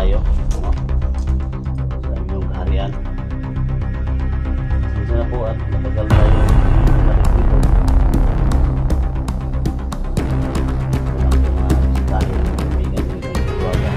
tayo sa inyong kaharian. Isa na po at matagal tayo balik dito. Walang mga bisitahin, kaibigan dito ng Hiwaga.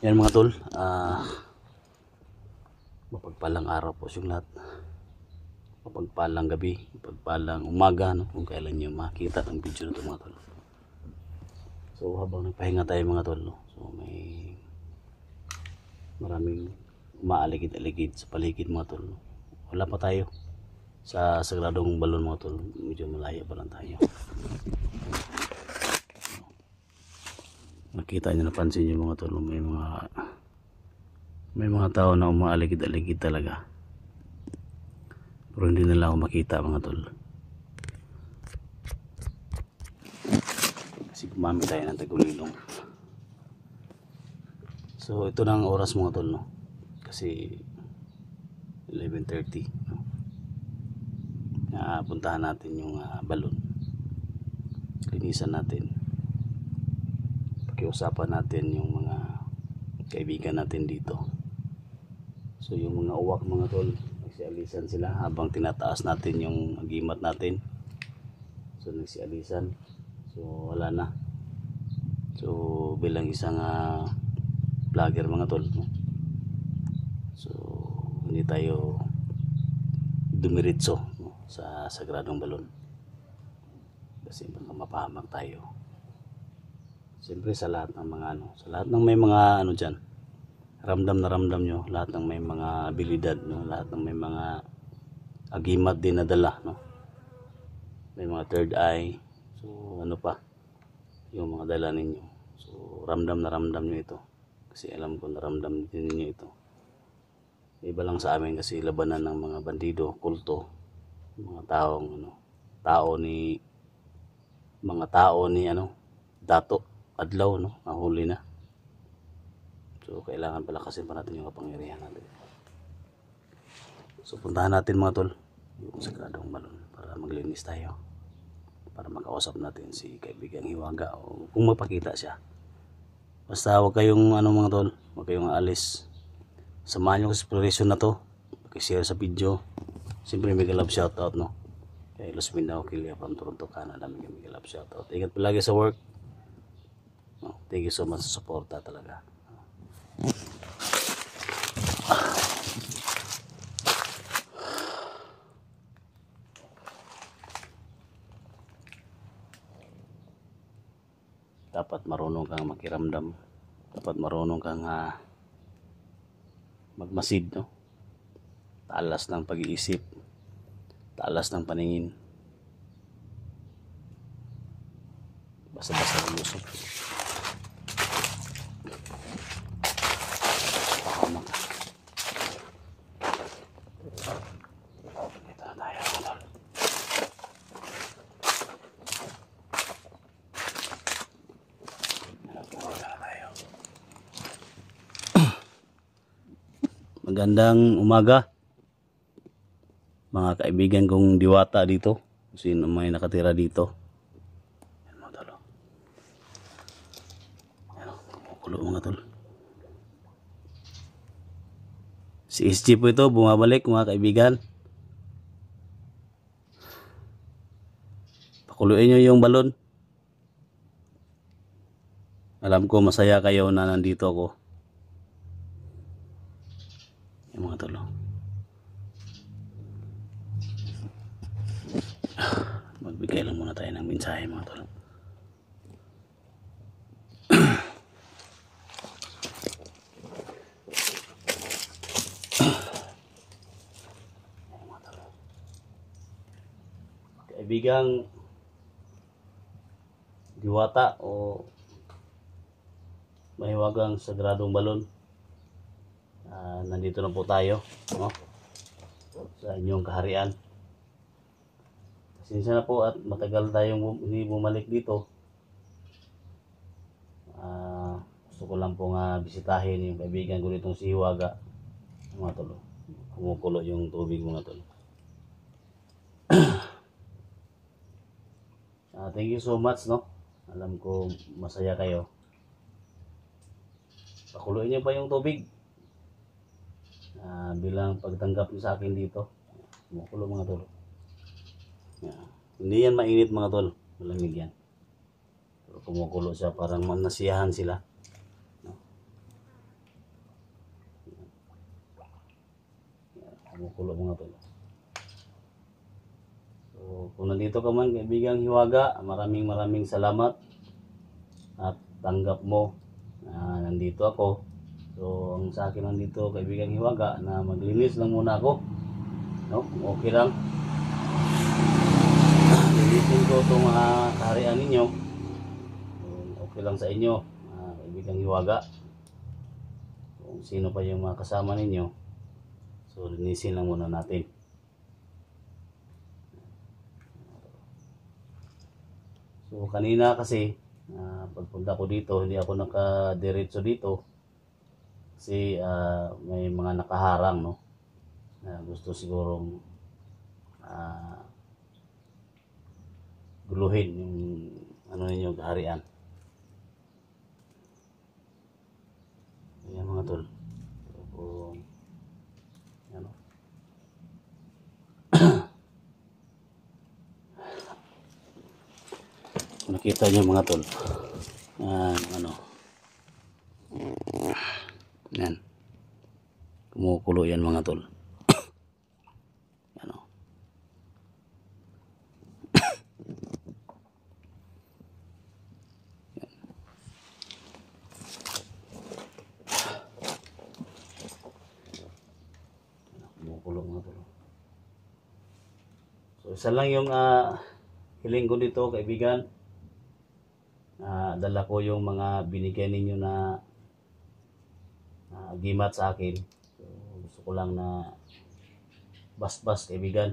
Yan mga tol, mapagpalang araw po yung lahat, mapagpalang gabi, mapagpalang umaga, no? Kung kailan nyo makita ang video na ito mga tol. So habang nagpahinga tayo mga tol, no? So may maraming umaaligid-aligid sa paligid mga tol, no? Wala pa tayo sa Sagradong Balon mga tol, medyo malaya pa lang tayo. Nakita nyo, napansin nyo mga tol, may mga tao na umaaligid-aligid talaga, pero hindi nila ako makita mga tol, kasi gumamit tayo ng tagulilong. So ito na ang oras mga tol, no? Kasi 11:30, no? Puntahan natin yung balon, linisan natin, pakiusapan natin yung mga kaibigan natin dito. So yung mga uwak mga tol, nagsialisan sila habang tinataas natin yung agimat natin. So nagsialisan, so wala na. So bilang isang vlogger mga tol, no? So hindi tayo dumiritso, no? Sa Sagradong Balon, kasi baka mapahamak tayo. Siyempre sa lahat ng mga sa lahat ng may mga dyan, ramdam na ramdam nyo, lahat ng may mga abilidad, no? Lahat ng may mga agimat din na dala, no? May mga third eye, so ano pa yung mga dala ninyo. So ramdam na ramdam nyo ito, kasi alam ko na ramdam din ninyo ito. Iba lang sa amin kasi labanan ng mga bandido, kulto, mga taong mga tao ni dato adlaw, no? Nahuli na. So kailangan palakasin pa natin yung kapangyarihan natin. So puntahan natin mga tol yung Sagradong Balon para maglinis tayo, para makausap natin si kaibigang Hiwaga, o kung mapakita siya. Basta huwag kayong mga tol, huwag kayong aalis. Samahan nyo sa exploration na to, pakishare sa video. Siyempre may love shoutout, no? Kay Los Mindanao Kilia from Toronto, Canada, may love shoutout. Ingat palagi sa work. Thank you so much sa suporta talaga. Dapat marunong kang makiramdam. Dapat marunong kang magmasid, no? Talas ng pag-iisip, talas ng paningin. Basta-basta ng usok. Magandang umaga mga kaibigan kong diwata dito, sino may nakatira dito. Yan mga tol, kumukulo mga tol. Si SG po ito, bumabalik mga kaibigan. Pakuluin nyo yung balon. Alam ko masaya kayo na nandito ako. Yung mga tol. Magbigay lang muna tayo ng mensahe mga tol. Kaibigang Diwata o Mahiwagang Sagradong Balon, nandito na po tayo, no? Sa inyong kaharian. Pasensya na po at matagal tayong hindi bumalik dito. Gusto ko lang po nga bisitahin yung kaibigan ko ditong si Hiwaga, mga tol. Kumukulo yung tubig mga tol. Thank you so much, no? Alam ko masaya kayo. Pakuluin niyo pa yung tubig. Bilang pagtanggap niyo sa akin dito. Kumukulo mga tol. Hindi yan mainit mga tol. Malamig yan. Pero kumukulo siya, parang nasiyahan sila. No? Kumukulo mga tol. So, kung nandito ka man kaibigang Hiwaga, maraming salamat at tanggap mo na nandito ako. So ang sa akin nandito kaibigang Hiwaga na maglinis lang muna ako, no? Okay lang, linisin ko itong mga kaharian ninyo. Okay lang sa inyo, kaibigang Hiwaga. Kung sino pa yung mga kasama ninyo, so linisin lang muna natin. So kanina kasi pagpunta ko dito, hindi ako nakadiretso dito kasi may mga nakaharang, no? Gusto sigurong guluhin yung ano ninyo kaharian. Ayan mga tol. So, ano? Nakita niyo mga tol, ano, yan, kumukulo yan mga tol. Ano, kumukulo mga tol. So isa lang yung hiling ko dito kaibigan. Dala ko yung mga binigay ninyo na gimat sa akin. So, gusto ko lang na bas-bas kaibigan.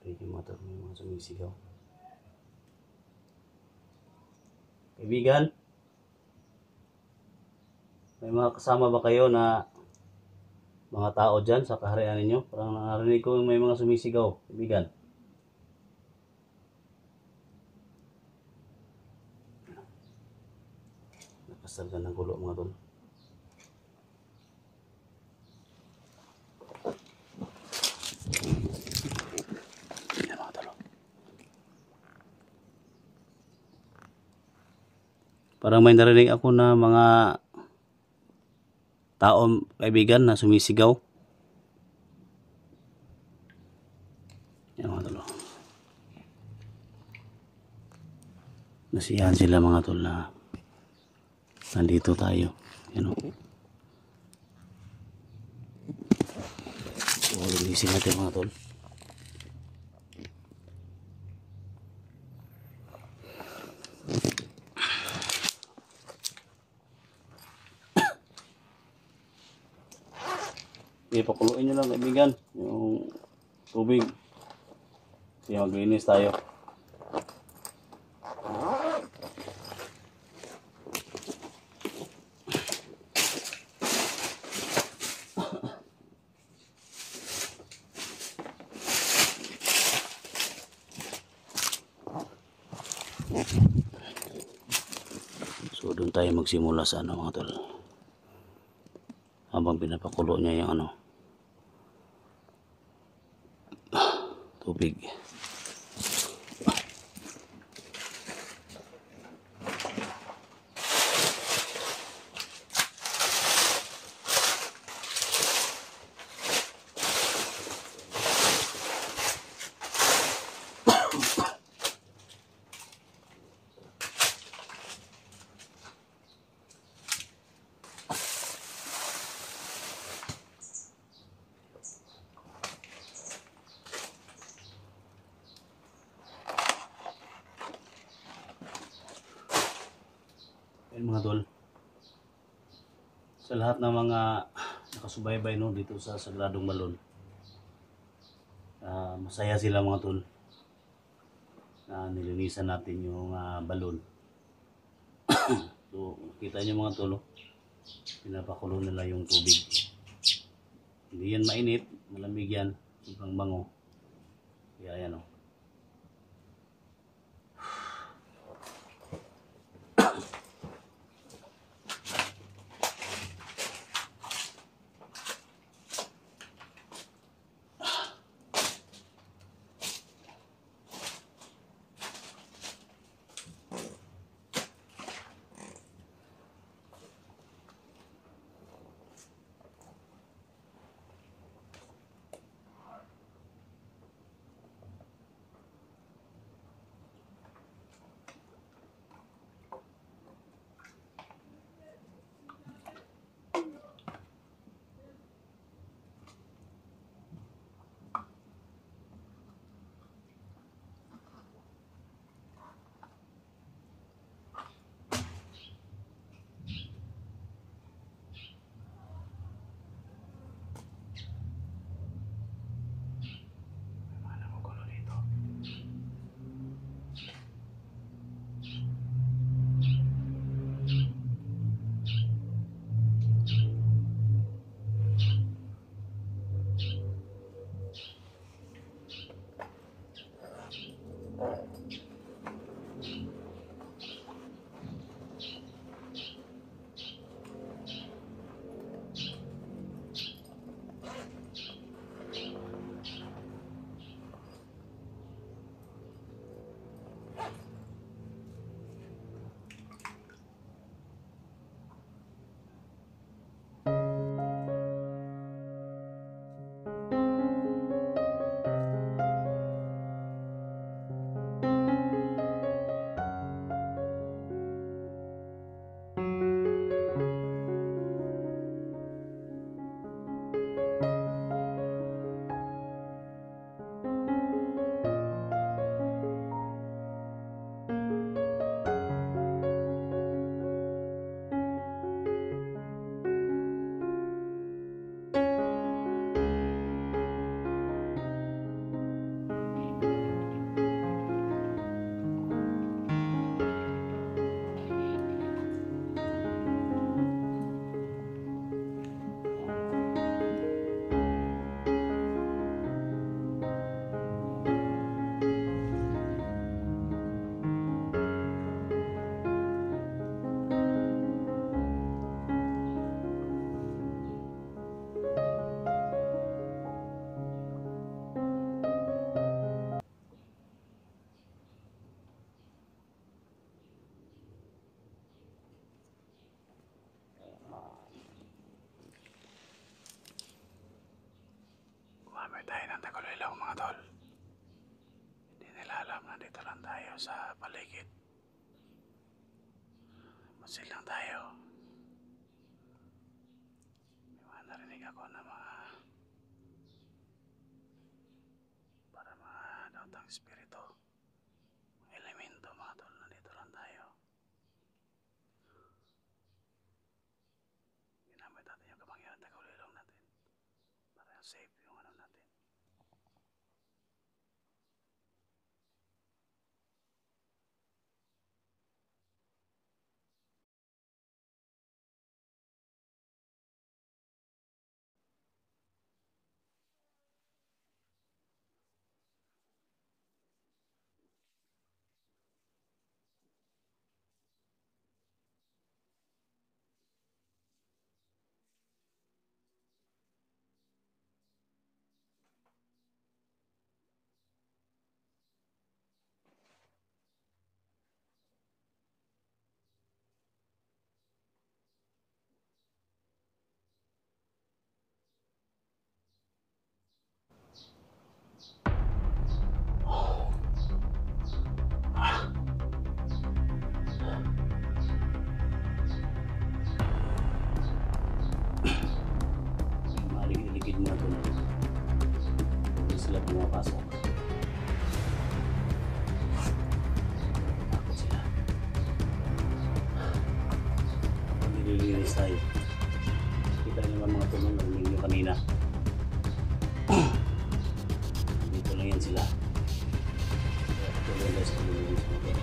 Yung mga sumisigaw. Kaibigan, may mga kasama ba kayo na mga tao dyan sa kaharian ninyo? Parang narinig ko may mga sumisigaw, kaibigan. Nakasarga ng gulo mga tol. Yan mga tol. Parang may narinig ako na mga tao kaibigan na sumisigaw. Yan mga tol. Nasiyahan sila mga tol na nandito tayo. Yan o. So, linisin natin mga tol. Ipakuluin nyo lang kaibigan yung tubig. Kasi maglinis tayo. So doon tayo magsimula sa ano mga tol. Habang pinapakulo niya yung ano, tubig. Ayun mga tol, sa lahat ng mga nakasubaybay no, dito sa Sagradong Balon, masaya sila mga tol na nilinisan natin yung balon. So kita nyo mga tol, pinapakulo nila yung tubig. Hindi yan mainit, malamig yan, sobrang bango. Kaya yan o. Kumamay tayo ng Tagulilong mga tol. Hindi nila alam na dito lang tayo sa paligid. Masil lang tayo. May mga narinig ako na mga para mga dautang espiritu, mga elemento mga tol, na dito lang tayo. Ginamit natin yung kamangyan ng Tagulilong natin para safe yung ano natin. maglilinis tayo. Kita nyo mga tulong ng ninyo kanina. Dito lang yan sila. Tuloy guys, maglilinis natin.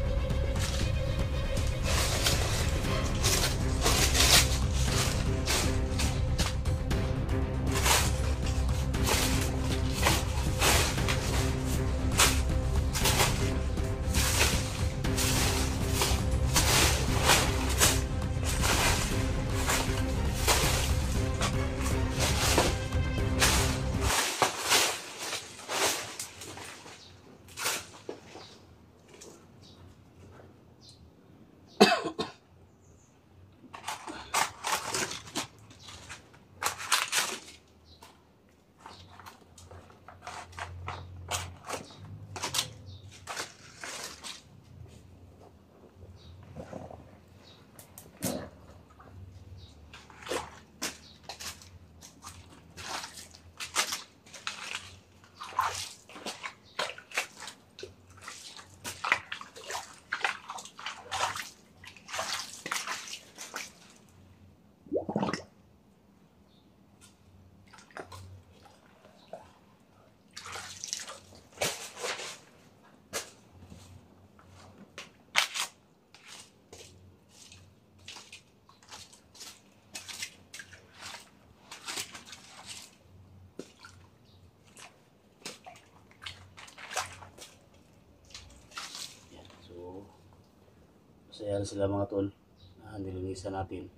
Masaya sila mga tol na nilinisan natin.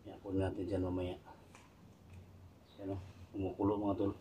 Yan, punin natin dyan mamaya. Yan o, kumukulo mga tol.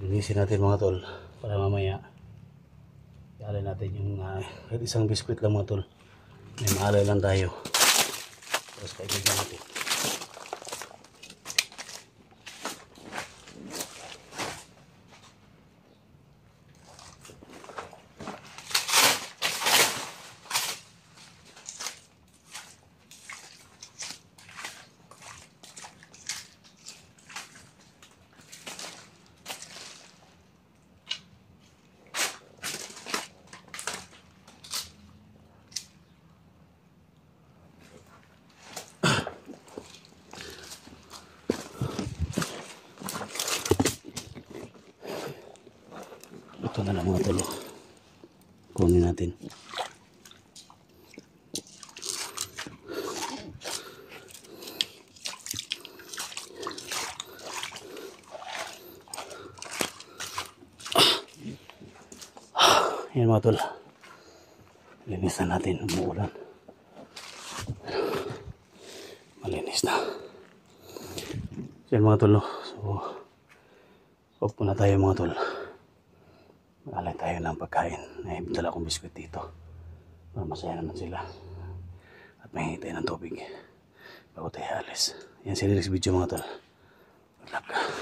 Linisin natin mga tol para mamaya ialay natin yung isang biskwit lang mga tol. May maalay lang tayo. Tapos kaibigan natin. Ito na lang mga tol. Kunin natin. Yan mga tol. Linisan natin. Umuulan. Malinis na. Yan mga tol. So, off muna tayo mga tol. Alay tayo ng pagkain. May dala akong biskuit dito. Para masaya naman sila. At may hintay ng tubig. Bago tayo alis. Yan si next video mga tol. Good luck.